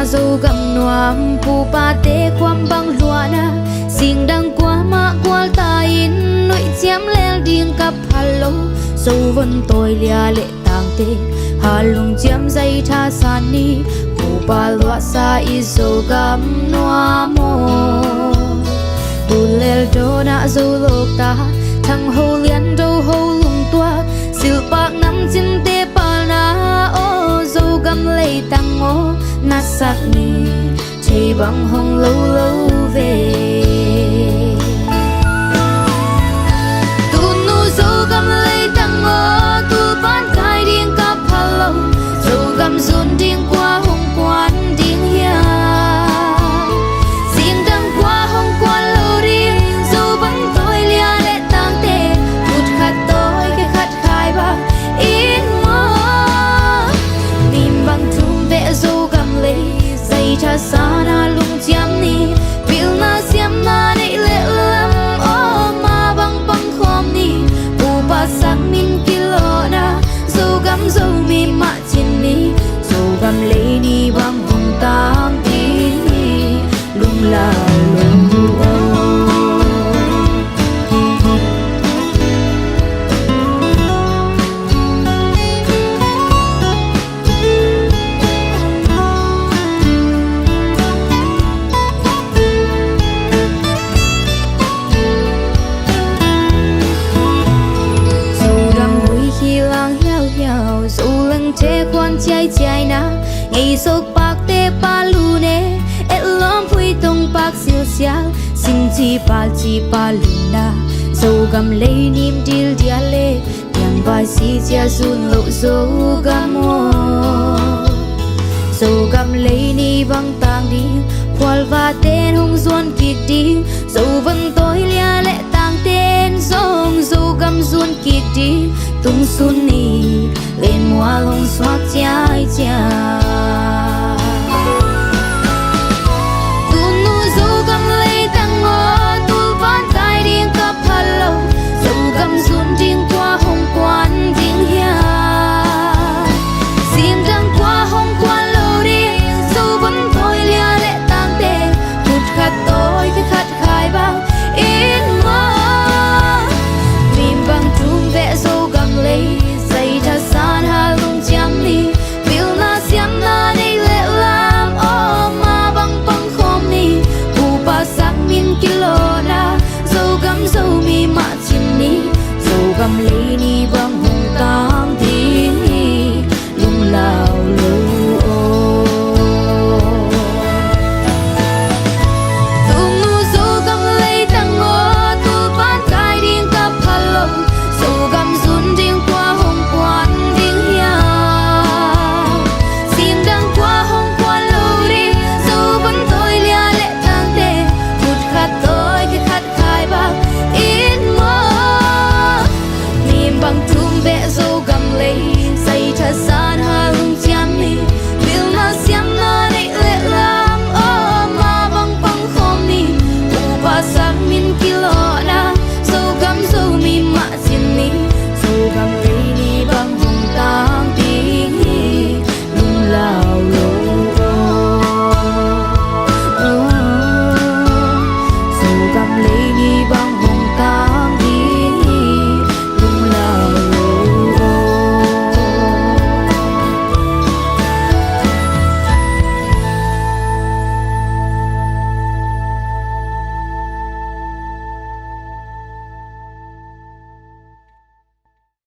dâu gầm noam pu pa te kwam bang luana sing dang kwa ma kwal ta in noi chiam lel ding kap halo dâu vân tôi lia lệ tang te halung chiam dây tha san ni pu pa lua sa i dâu gầm noamo tu lel do na dâu lok ta thang ho lian do ho lung tua sil pak nam chin te pa na o dâu gam lei tang o na sak ni chei bang hong lâu lâu về tu nu dâu gam lei tang o tu ban kai ding kap halo dâu gam zun ding qua hong quan ding hia xin đăng qua hong quan lâu ding dâu vẫn tôi lia lệ tang te phút khát tôi cái khát khai ba in mơ nim bang thum ve dâu gam lei dây cha sana lung chiam ni pil na siam na nei le lam o ma bang bang khom ni u pa sang min kilo na dâu gam dâu mi ma chin ni dâu gam lei ni bang hong tam ti lung la lung dâu lăng che quan chai chai na ngày sok pak te pa lu ne et lom phui tong pak sil sial sin chi pa lu na dâu gam lei nim dil dia le yang ba si chia sun lo dâu gam mo dâu gam lei ni bang tang đi kwal va ten hong zuan kik đi dâu vân tôi lia lệ tang ten song dâu gam zuan kik đi tung sun ni lên mua lông xoát chai chai